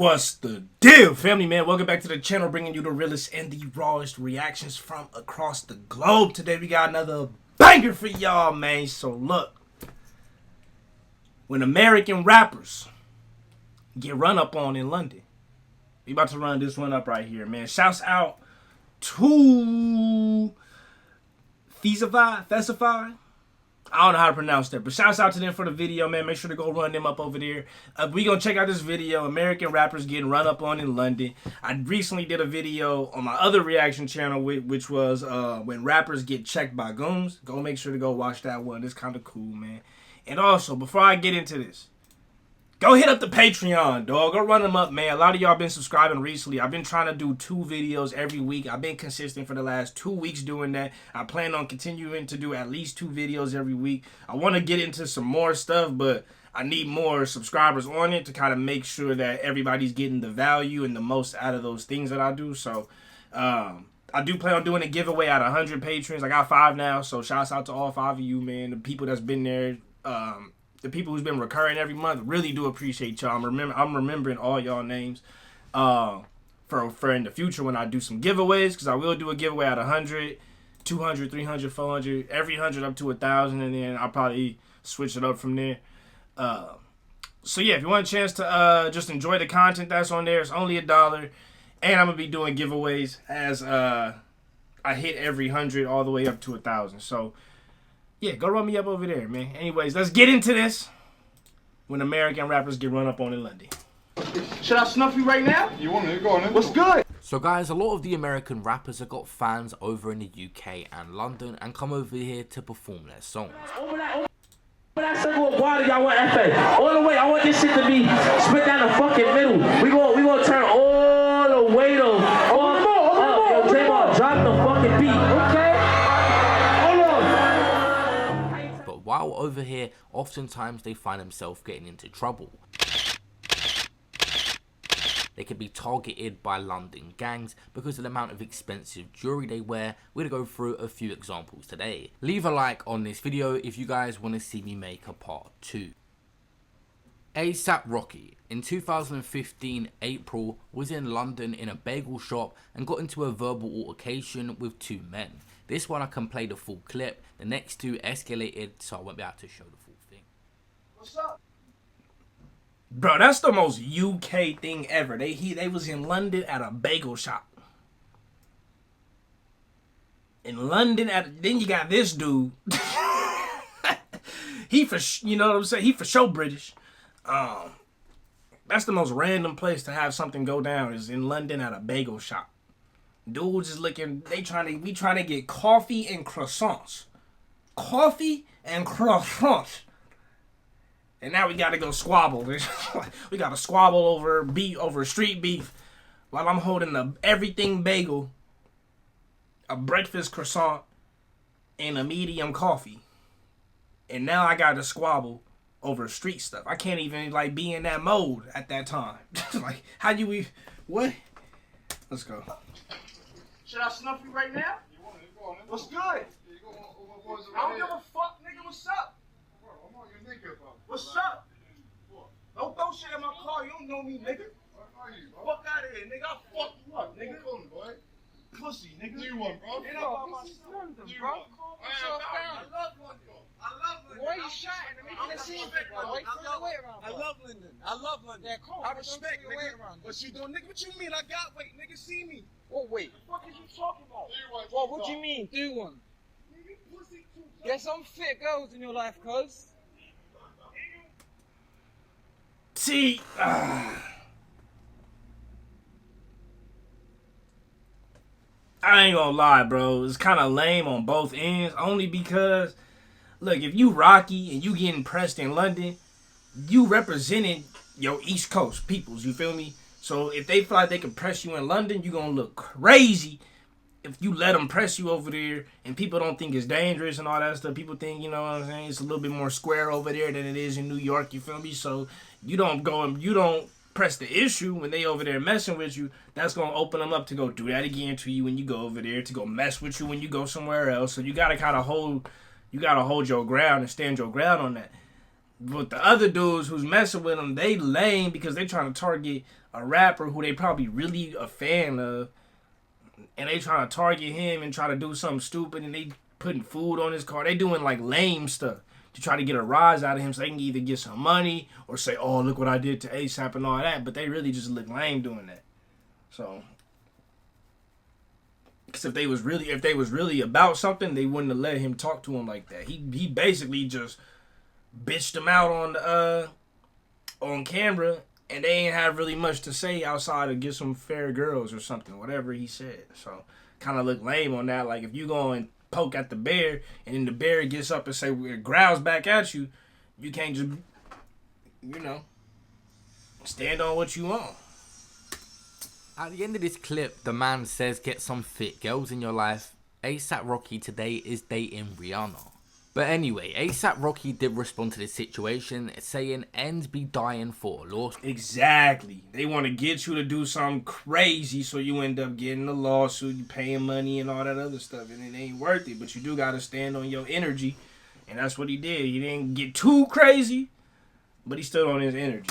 What's the deal, family man? Welcome back to the channel, bringing you the realest and the rawest reactions from across the globe. Today we got another banger for y'all, man. So look, when American rappers get run up on in London, we about to run this one up right here, man. Shouts out to Festify. I don't know how to pronounce that, but shouts out to them for the video, man. Make sure to go run them up over there. We gonna check out this video, American rappers getting run up on in London. I recently did a video on my other reaction channel, which was when rappers get checked by goons. Go make sure to go watch that one. It's kind of cool, man. And also, before I get into this, go hit up the Patreon, dog. Go run them up, man. A lot of y'all been subscribing recently. I've been trying to do 2 videos every week. I've been consistent for the last 2 weeks doing that. I plan on continuing to do at least 2 videos every week. I want to get into some more stuff, but I need more subscribers on it to kind of make sure that everybody's getting the value and the most out of those things that I do. So, I do plan on doing a giveaway out of 100 patrons. I got 5 now, so shouts out to all 5 of you, man. The people that's been there, the people who's been recurring every month, really do appreciate y'all. I'm remembering all y'all names for in the future when I do some giveaways, because I will do a giveaway at 100, 200, 300, 400, every 100 up to 1,000, and then I'll probably switch it up from there. So yeah, if you want a chance to just enjoy the content that's on there, it's only $1, and I'm gonna be doing giveaways as I hit every 100 all the way up to 1,000. So yeah, go run me up over there, man. Anyways, let's get into this. When American rappers get run up on in London. Should I snuff you right now? You want to? Go on then. What's good? So guys, a lot of the American rappers have got fans over in the UK and London and come over here to perform their songs. Over that circle of water, y'all want FA. All the way, I want this shit to be split down the fucking middle. We gonna turn all the way though. Yo, J-Ball, drop the fucking beat, okay? While over here, oftentimes they find themselves getting into trouble. They can be targeted by London gangs because of the amount of expensive jewelry they wear. We're going to go through a few examples today. Leave a like on this video if you guys want to see me make a part 2. ASAP Rocky in 2015 April was in London in a bagel shop and got into a verbal altercation with 2 men. This one I can play the full clip. The next 2 escalated, so I won't be able to show the full thing. What's up? Bro, that's the most UK thing ever. They was in London at a bagel shop. In London then you got this dude. He for, you know what I'm saying? He for sure British. That's the most random place to have something go down, is in London at a bagel shop. Dudes is looking, we trying to get coffee and croissants. Coffee and croissants. And now we gotta go squabble. We gotta squabble over street beef while I'm holding a everything bagel, a breakfast croissant, and a medium coffee. And now I gotta squabble over street stuff. I can't even like be in that mode at that time. Like, how do we, what? Let's go. Should I snuff you right now? You want to? Go on then. What's good? Yeah, you got all my boys I don't around give here. a fuck, nigga. What's up? Bro, I'm not your nigga, bro. What's up? What? Don't throw shit in my car. You don't know me, nigga. Where are you, bro? Fuck out of here, nigga. I'll fuck you up, nigga. Walk on, boy. Pussy, nigga. New one, bro. Ain't about my son. New Bro, one. calm I yourself am down. I down. love London. I love London. Why are you shouting? I'm making a scene, bro. Why you throwing your weight around, I bro? love London. I love London. Yeah, cool. I Don't respect, throw your weight nigga. around. What you doing, nigga? What you mean? I got weight, nigga. See me. What weight? What the fuck is you talking about? New one. Well, what do you mean? Do one. Nigga, pussy too. Get some fit girls in your life, cuz. See, I ain't gonna lie, bro. It's kind of lame on both ends. Only because, look, if you Rocky and you getting pressed in London, you representing your East Coast peoples. You feel me? So if they feel like they can press you in London, you gonna look crazy if you let them press you over there. And people don't think it's dangerous and all that stuff. People think, you know what I'm saying, it's a little bit more square over there than it is in New York. You feel me? So you don't go and you don't press the issue when they over there messing with you. That's gonna open them up to go do that again to you when you go over there, to go mess with you when you go somewhere else. So you gotta kind of hold your ground and stand your ground on that. But the other dudes who's messing with him, they lame because they trying to target a rapper who they probably really a fan of, and they trying to target him and try to do something stupid, and they putting food on his car. They doing like lame stuff to try to get a rise out of him so they can either get some money or say, oh, look what I did to ASAP and all that. But they really just look lame doing that. So, because if they was really about something, they wouldn't have let him talk to him like that. He basically just bitched him out on camera, and they ain't have really much to say outside of get some fair girls or something, whatever he said. So, kind of look lame on that. Like, if you go and poke at the bear, and then the bear gets up and say, it growls back at you, you can't just, stand on what you want. At the end of this clip, the man says, get some fit girls in your life. ASAP Rocky today is dating Rihanna. But anyway, ASAP Rocky did respond to this situation, saying ends be dying for a lawsuit. Exactly. They want to get you to do something crazy so you end up getting a lawsuit, you paying money and all that other stuff, and it ain't worth it. But you do got to stand on your energy, and that's what he did. He didn't get too crazy, but he stood on his energy.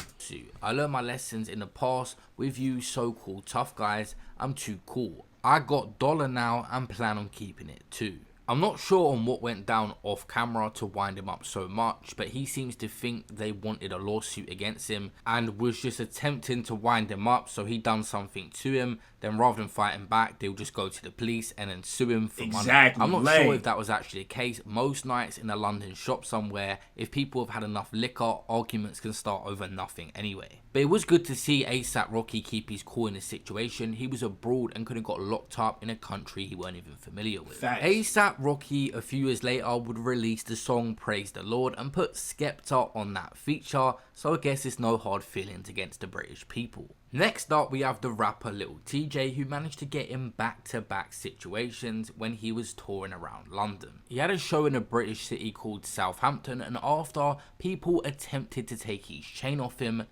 I learned my lessons in the past with you so-called tough guys. I'm too cool. I got dollar now and plan on keeping it too. I'm not sure on what went down off camera to wind him up so much, but he seems to think they wanted a lawsuit against him and was just attempting to wind him up, so he done something to him. Then rather than fighting back, they'll just go to the police and then sue him for money. I'm not sure if that was actually the case. Most nights in a London shop somewhere, if people have had enough liquor, arguments can start over nothing anyway. But it was good to see ASAP Rocky keep his cool in this situation. He was abroad and could have got locked up in a country he weren't even familiar with. ASAP Rocky a few years later would release the song Praise the Lord and put Skepta on that feature, so I guess it's no hard feelings against the British people. Next up, we have the rapper Lil Tjay, who managed to get in back-to-back situations when he was touring around London. He had a show in a British city called Southampton, and after, people attempted to take his chain off him.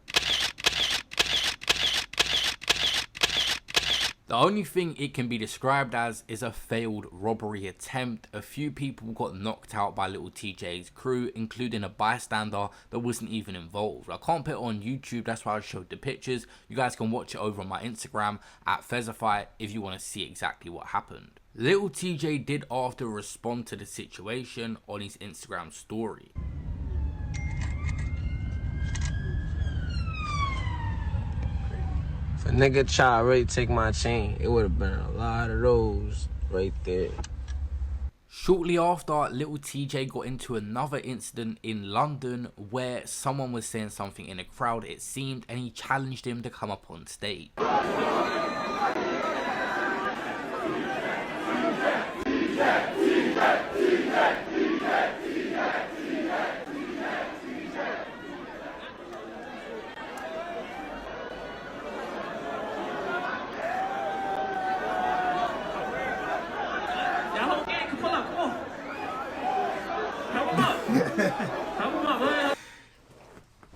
The only thing it can be described as is a failed robbery attempt. A few people got knocked out by Lil Tjay's crew, including a bystander that wasn't even involved. I can't put it on YouTube, that's why I showed the pictures. You guys can watch it over on my Instagram at Fezzify if you want to see exactly what happened. Lil Tjay did after respond to the situation on his Instagram story. If a nigga try to really take my chain, it would have been a lot of those right there. Shortly after, Lil Tjay got into another incident in London where someone was saying something in a crowd, it seemed, and he challenged him to come up on stage.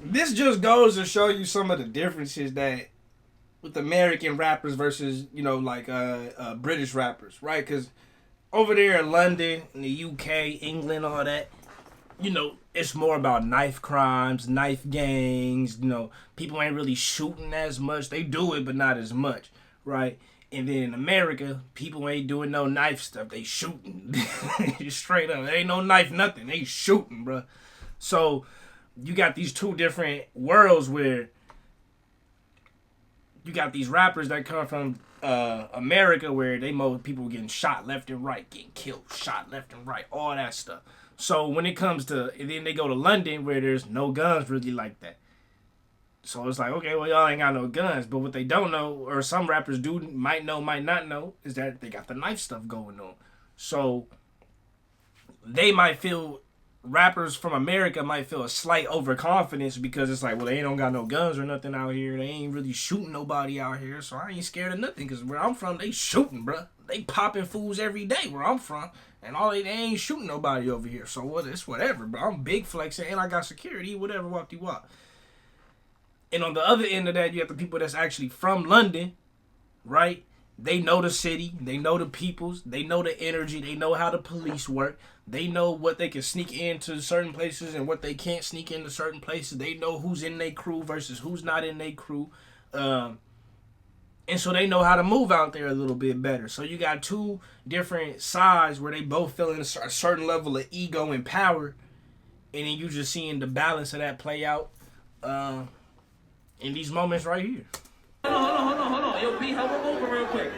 This just goes to show you some of the differences that with American rappers versus, British rappers, right? Because over there in London, in the UK, England, all that, it's more about knife crimes, knife gangs, people ain't really shooting as much. They do it, but not as much, right? And then in America, people ain't doing no knife stuff. They shooting. Straight up. There ain't no knife, nothing. They shooting, bro. So you got these two different worlds where you got these rappers that come from America where people getting shot left and right, getting killed, shot left and right, all that stuff. So when it comes to, and then they go to London where there's no guns really like that. So it's like, okay, well, y'all ain't got no guns. But what they don't know, or some rappers might know, might not know, is that they got the knife stuff going on. So they might feel, rappers from America might feel a slight overconfidence because it's like, well, they don't got no guns or nothing out here. They ain't really shooting nobody out here. So I ain't scared of nothing because where I'm from, they shooting, bruh. They popping fools every day where I'm from. And they ain't shooting nobody over here. So what? It's whatever, bro. I'm big flexing and I got security, whatever, walk. And on the other end of that, you have the people that's actually from London, right? They know the city, they know the peoples, they know the energy, they know how the police work. They know what they can sneak into certain places and what they can't sneak into certain places. They know who's in their crew versus who's not in their crew. And so they know how to move out there a little bit better. So you got two different sides where they both feeling a certain level of ego and power. And then you just seeing the balance of that play out in these moments right here. Hold on. Yo, B, help him over real quick.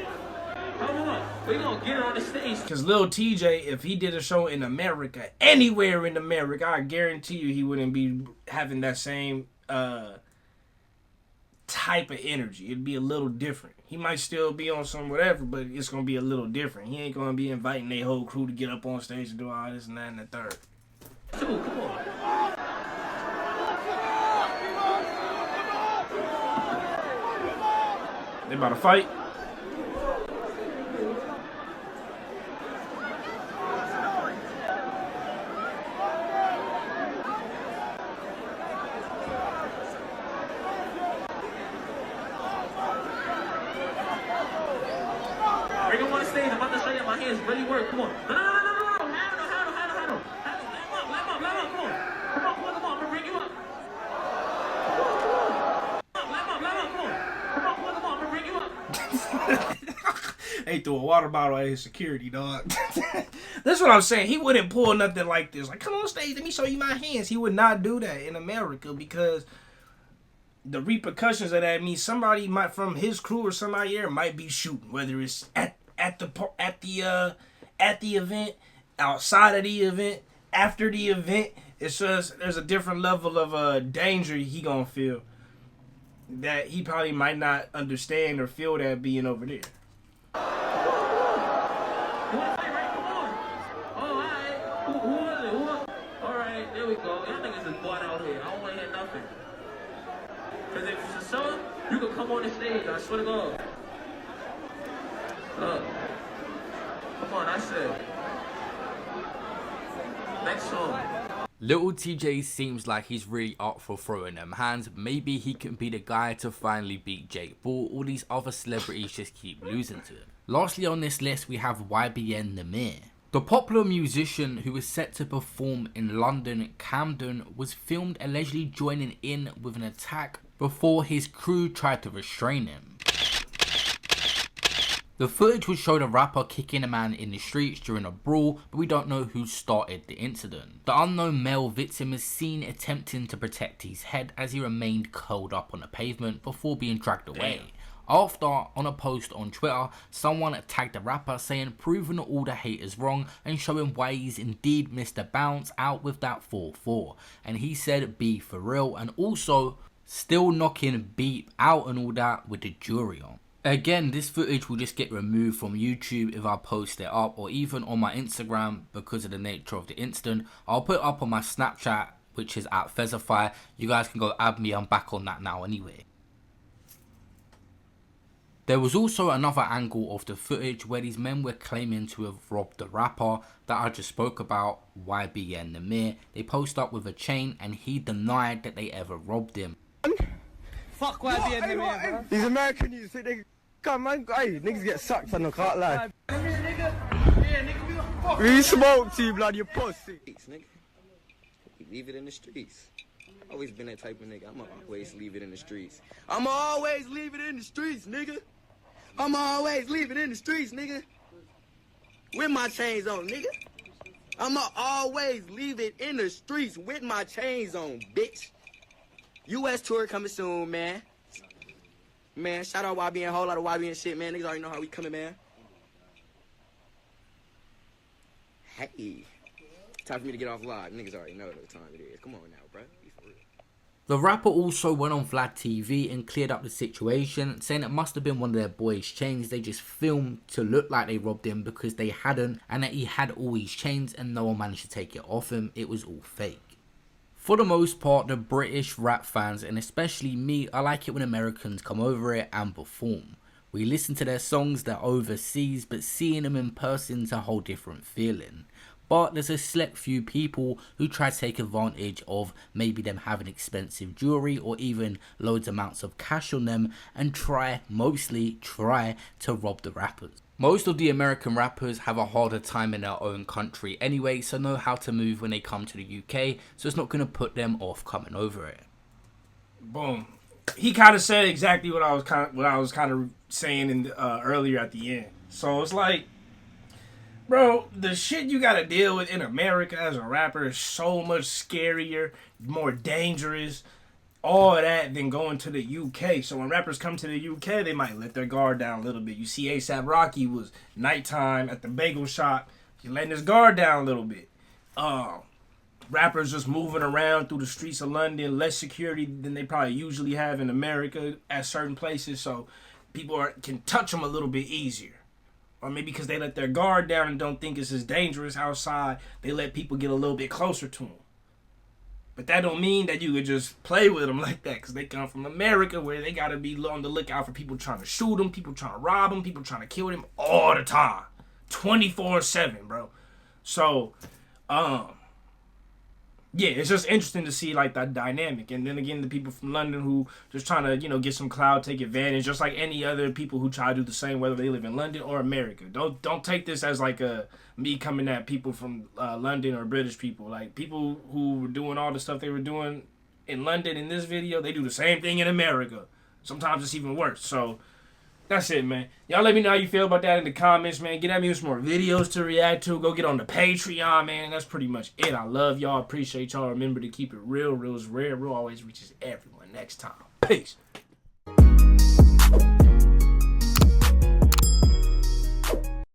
Hold on. We gonna get on the stage. Because Lil Tjay, if he did a show in America, anywhere in America, I guarantee you he wouldn't be having that same type of energy. It'd be a little different. He might still be on some whatever, but it's going to be a little different. He ain't going to be inviting their whole crew to get up on stage and do all this and that and the third. Come on. They about to fight. Bring him on the stage. I'm about to show you my hands really work. Come on. No. Handle. Let him up. Come on. Come on. I'm gonna bring you up. Let him up. Come on. I'm gonna bring you up. They threw a water bottle at his security, dog. That's what I'm saying. He wouldn't pull nothing like this. Like, come on stage, let me show you my hands. He would not do that in America because the repercussions of that means somebody might from his crew or somebody here might be shooting, whether it's at the event, outside of the event, after the event. It's just there's a different level of danger he gonna feel that he probably might not understand or feel that being over there. You wanna fight, right? Come on. Oh, alright. Who was it? Alright, there we go. Y'all niggas is bought out here. I don't wanna hear nothing. Cause if it's a song, you can come on the stage. I swear to God. Look. Come on, that's it. Next song. Lil Tjay seems like he's really up for throwing them hands. Maybe he can be the guy to finally beat Jake Paul. All these other celebrities just keep losing to him. Lastly on this list we have YBN Nahmir. The popular musician who was set to perform in London, Camden, was filmed allegedly joining in with an attack before his crew tried to restrain him. The footage would show the rapper kicking a man in the streets during a brawl, but we don't know who started the incident. The unknown male victim is seen attempting to protect his head as he remained curled up on the pavement before being dragged away. After, on a post on Twitter, someone tagged the rapper saying proving all the haters wrong and showing why he's indeed missed the bounce out with that 4-4. And he said be for real, and also still knocking beep out and all that with the jury on. Again, this footage will just get removed from YouTube if I post it up, or even on my Instagram because of the nature of the incident. I'll put it up on my Snapchat, which is at Fezzify. You guys can go add me, I'm back on that now anyway. There was also another angle of the footage where these men were claiming to have robbed the rapper that I just spoke about, YBN Nahmir. They posed up with a chain and he denied that they ever robbed him. Fuck YBN Nahmir, bro. These American niggas think they come man, hey, niggas get sucked on, I can't lie. We smoke to you, blood, you pussy. Nigga. We leave it in the streets. Always been that type of nigga. I'ma always leave it in the streets. I'ma always leave it in the streets, nigga. I'ma always leave it in the streets, nigga. With my chains on, nigga. I'ma always leave it in the streets with my chains on, bitch. US tour coming soon, man. Man, shout out YBN, whole lot of YBN shit, man. Niggas already know how we coming, man. Hey. Time for me to get off live. Niggas already know what time it is. Come on now, bro. Be for real. The rapper also went on Vlad TV and cleared up the situation, saying it must have been one of their boys' chains. They just filmed to look like they robbed him because they hadn't, and that he had all his chains and no one managed to take it off him. It was all fake. For the most part, the British rap fans, and especially me, I like it when Americans come over it and perform. We listen to their songs that are overseas, but seeing them in person is a whole different feeling. But there's a select few people who try to take advantage of maybe them having expensive jewelry or even loads amounts of cash on them and mostly try to rob the rappers. Most of the American rappers have a harder time in their own country anyway, so know how to move when they come to the UK, so it's not going to put them off coming over it. Boom. He kind of said exactly what I was kind of saying in earlier at the end. So it's like, bro, the shit you gotta deal with in America as a rapper is so much scarier, more dangerous, all of that than going to the UK. So when rappers come to the UK, they might let their guard down a little bit. You see A$AP Rocky was nighttime at the bagel shop. He's letting his guard down a little bit. Rappers just moving around through the streets of London, less security than they probably usually have in America at certain places. So people can touch them a little bit easier. Or maybe because they let their guard down and don't think it's as dangerous outside, they let people get a little bit closer to them. But that don't mean that you could just play with them like that, because they come from America where they got to be on the lookout for people trying to shoot them, people trying to rob them, people trying to kill them all the time. 24/7, bro. So, yeah, it's just interesting to see like that dynamic. And then again, the people from London who just trying to, get some clout, take advantage, just like any other people who try to do the same, whether they live in London or America. Don't take this as like me coming at people from London or British people. Like people who were doing all the stuff they were doing in London in this video, they do the same thing in America. Sometimes it's even worse. So that's it, man. Y'all let me know how you feel about that in the comments, man. Get at me with some more videos to react to. Go get on the Patreon, man. That's pretty much it. I love y'all. Appreciate y'all. Remember to keep it real. Real is rare. Real always reaches everyone. Next time. Peace.